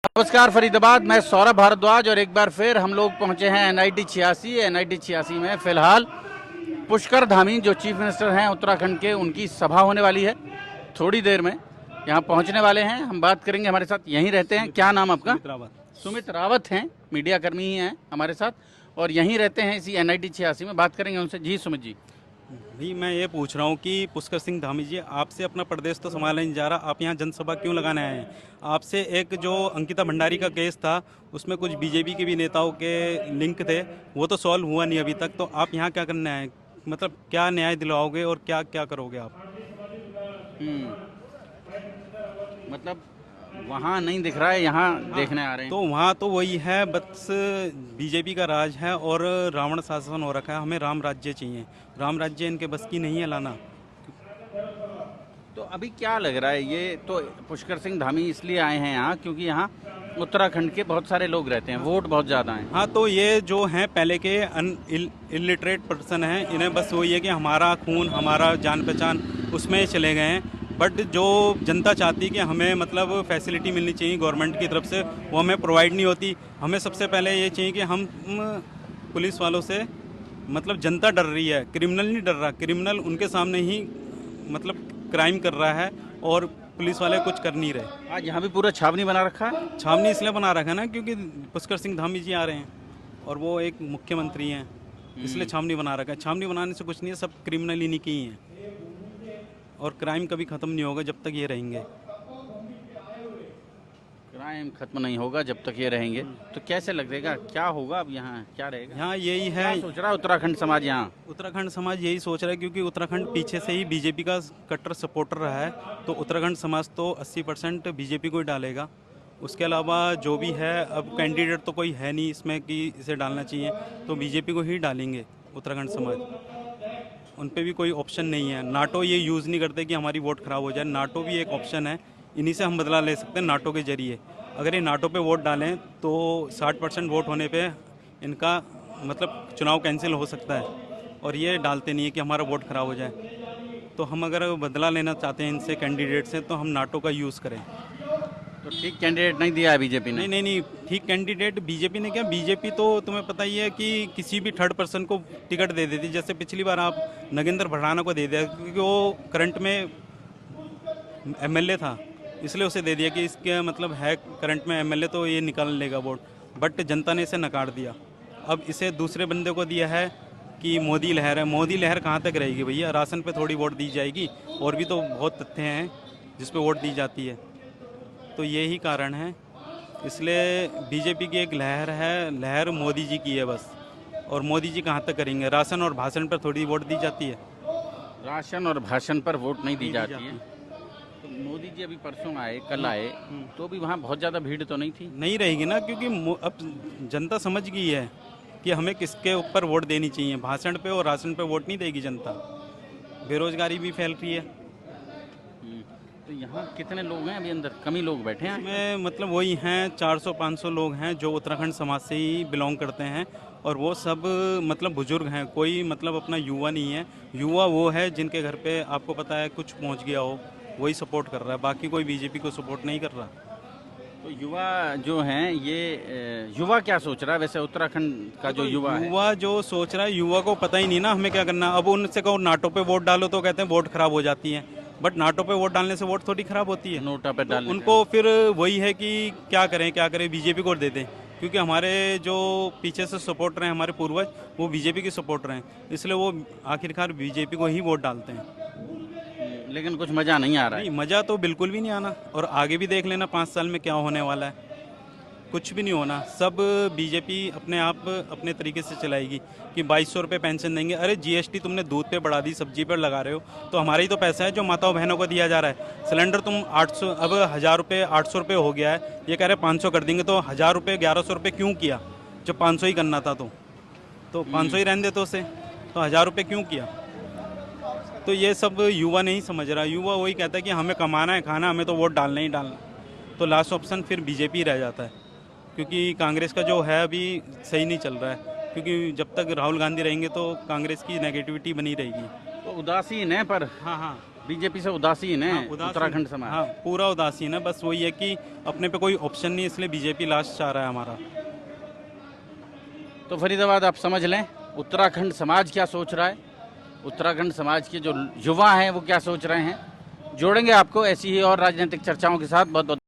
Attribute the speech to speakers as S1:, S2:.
S1: नमस्कार फरीदाबाद, मैं सौरभ भारद्वाज और एक बार फिर हम लोग पहुंचे हैं एनआईटी 86 में फिलहाल पुष्कर धामी जो चीफ मिनिस्टर हैं उत्तराखंड के, उनकी सभा होने वाली है। थोड़ी देर में यहां पहुंचने वाले हैं। हम बात करेंगे, हमारे साथ यहीं रहते हैं। क्या नाम आपका? सुमित रावत हैं, मीडिया कर्मी ही हैं हमारे साथ और यहीं रहते हैं इसी एनआईटी 86 में। बात करेंगे उनसे। जी सुमित जी।
S2: भाई मैं ये पूछ रहा हूँ कि पुष्कर सिंह धामी जी, आपसे अपना प्रदेश तो संभाला नहीं जा रहा, आप यहाँ जनसभा क्यों लगाने आए हैं? आपसे एक जो अंकिता भंडारी का केस था उसमें कुछ बीजेपी के भी नेताओं के लिंक थे, वो तो सॉल्व हुआ नहीं अभी तक। तो आप यहाँ क्या करने आए? मतलब क्या न्याय दिलवाओगे और क्या क्या करोगे आप?
S1: मतलब वहाँ नहीं दिख रहा है, यहाँ देखने आ रहे हैं।
S2: तो वहाँ तो वही है, बस बीजेपी का राज है और रावण शासन हो रखा है। हमें राम राज्य चाहिए, राम राज्य इनके बस की नहीं है लाना।
S1: तो अभी क्या लग रहा है, ये तो पुष्कर सिंह धामी इसलिए आए हैं यहाँ क्योंकि यहाँ उत्तराखंड के बहुत सारे लोग रहते हैं, वोट बहुत ज़्यादा हैं।
S2: हाँ, तो ये जो हैं पहले के इलिटरेट पर्सन हैं, इन्हें बस वही है कि हमारा खून, हमारा जान पहचान उसमें चले गए हैं। बट जो जनता चाहती है कि हमें मतलब फैसिलिटी मिलनी चाहिए गवर्नमेंट की तरफ से, वो हमें प्रोवाइड नहीं होती। हमें सबसे पहले ये चाहिए कि हम पुलिस वालों से, मतलब जनता डर रही है, क्रिमिनल नहीं डर रहा। क्रिमिनल उनके सामने ही मतलब क्राइम कर रहा है और पुलिस वाले कुछ कर नहीं रहे।
S1: आज यहाँ भी पूरा छावनी बना रखा है।
S2: छावनी इसलिए बना रखा है ना क्योंकि पुष्कर सिंह धामी जी आ रहे हैं और वो एक मुख्यमंत्री हैं, इसलिए छावनी बना रखा है। छावनी बनाने से कुछ नहीं है, सब क्रिमिनल इन्हीं की ही हैं और क्राइम कभी ख़त्म नहीं होगा जब तक ये रहेंगे।
S1: क्राइम खत्म नहीं होगा जब तक ये रहेंगे। तो कैसे लगेगा, क्या होगा अब यहाँ, क्या रहेगा?
S2: यहाँ यही है,
S1: क्या सोच रहा है उत्तराखंड समाज यहाँ?
S2: उत्तराखंड समाज यही सोच रहा है क्योंकि उत्तराखंड पीछे से ही बीजेपी का कट्टर सपोर्टर रहा है। तो उत्तराखंड समाज तो 80% बीजेपी को ही डालेगा। उसके अलावा जो भी है, अब कैंडिडेट तो कोई है नहीं इसमें कि इसे डालना चाहिए, तो बीजेपी को ही डालेंगे उत्तराखंड समाज। उन पे भी कोई ऑप्शन नहीं है। नाटो ये यूज़ नहीं करते कि हमारी वोट खराब हो जाए। नाटो भी एक ऑप्शन है, इन्हीं से हम बदला ले सकते हैं नाटो के जरिए। अगर ये नाटो पे वोट डालें तो 60% वोट होने पे इनका मतलब चुनाव कैंसिल हो सकता है और ये डालते नहीं है कि हमारा वोट खराब हो जाए। तो हम अगर बदला लेना चाहते हैं इनसे, कैंडिडेट से, तो हम नाटो का यूज़ करें।
S1: तो ठीक कैंडिडेट नहीं दिया है बीजेपी ने?
S2: नहीं, ठीक कैंडिडेट बीजेपी ने क्या, बीजेपी तो तुम्हें पता ही है कि किसी भी थर्ड पर्सन को टिकट दे देती। जैसे पिछली बार आप नगेंद्र भड़ाना को दे दिया क्योंकि वो करंट में एमएलए था, इसलिए उसे दे दिया कि इसके मतलब है करंट में एमएलए तो ये निकाल लेगा वोट। बट जनता ने इसे नकार दिया। अब इसे दूसरे बंदे को दिया है कि मोदी लहर है। मोदी लहर कहाँ तक रहेगी भैया? राशन पे थोड़ी वोट दी जाएगी, और भी तो बहुत तथ्य हैं जिस पे वोट दी जाती है। तो यही कारण है, इसलिए बीजेपी की एक लहर है, लहर मोदी जी की है बस। और मोदी जी कहाँ तक करेंगे? राशन और भाषण पर थोड़ी वोट दी जाती है।
S1: राशन और भाषण पर वोट नहीं दी जाती है। तो मोदी जी अभी परसों आए, कल आए, तो भी वहाँ बहुत ज़्यादा भीड़ तो नहीं थी?
S2: नहीं रहेगी ना, क्योंकि अब जनता समझ गई है कि हमें किसके ऊपर वोट देनी चाहिए। भाषण पे और राशन पे वोट नहीं देगी जनता। बेरोजगारी भी फैल रही है।
S1: तो यहाँ कितने लोग हैं अभी अंदर? कम ही लोग बैठे हैं
S2: इसमें मतलब वही हैं, 400-500 लोग हैं जो उत्तराखंड समाज से ही बिलोंग करते हैं और वो सब मतलब बुजुर्ग हैं। कोई मतलब अपना युवा नहीं है। युवा वो है जिनके घर पे आपको पता है कुछ पहुंच गया हो, वही सपोर्ट कर रहा है, बाकी कोई बीजेपी को सपोर्ट नहीं कर रहा।
S1: तो युवा जो हैं, ये युवा क्या सोच रहा है वैसे उत्तराखंड का जो युवा है?
S2: युवा जो सोच रहा है, युवा को पता ही नहीं ना हमें क्या करना। अब उनसे कहो नाटो पे वोट डालो तो कहते हैं वोट खराब हो जाती है। बट नाटो पे वोट डालने से वोट थोड़ी खराब होती है।
S1: नोटा पे डालने
S2: तो उनको फिर वही है कि क्या करें बीजेपी को दे दें, क्योंकि हमारे जो पीछे से सपोर्टर हैं, हमारे पूर्वज, वो बीजेपी के सपोर्टर हैं, इसलिए वो आखिरकार बीजेपी को ही वोट डालते हैं।
S1: लेकिन कुछ मज़ा नहीं आ रहा है।
S2: नहीं, मज़ा तो बिल्कुल भी नहीं आना। और आगे भी देख लेना 5 साल में क्या होने वाला है, कुछ भी नहीं होना। सब बीजेपी अपने आप अपने तरीके से चलाएगी कि 2200 रुपये पेंशन देंगे। अरे जीएसटी तुमने दूध पे बढ़ा दी, सब्जी पर लगा रहे हो, तो हमारा ही तो पैसा है जो माताओं बहनों को दिया जा रहा है। सिलेंडर तुम 800, अब 1000 रुपये 800 रुपये हो गया है, ये कह रहे 500 कर देंगे। तो 1000 रुपये 1100 रुपये क्यों किया जब 500 ही करना था? तो 500 ही रहने देते उसे, तो 1000 रुपये क्यों किया? तो ये सब युवा नहीं समझ रहा। युवा वही कहता है कि हमें कमाना है, खाना, हमें तो वोट डालना ही डालना। तो लास्ट ऑप्शन फिर बीजेपी रह जाता है, क्योंकि कांग्रेस का जो है अभी सही नहीं चल रहा है। क्योंकि जब तक राहुल गांधी रहेंगे तो कांग्रेस की नेगेटिविटी बनी रहेगी।
S1: तो उदासीन है पर।
S2: हाँ,
S1: बीजेपी से उदासीन है
S2: उदासीन-
S1: उत्तराखंड समाज।
S2: हाँ पूरा उदासीन है, बस वही है कि अपने पे कोई ऑप्शन नहीं, इसलिए बीजेपी लास्ट चाह रहा है हमारा।
S1: तो फरीदाबाद आप समझ लें उत्तराखंड समाज क्या सोच रहा है, उत्तराखंड समाज के जो युवा हैं वो क्या सोच रहे हैं। जोड़ेंगे आपको ऐसी ही और राजनीतिक चर्चाओं के साथ। बहुत बहुत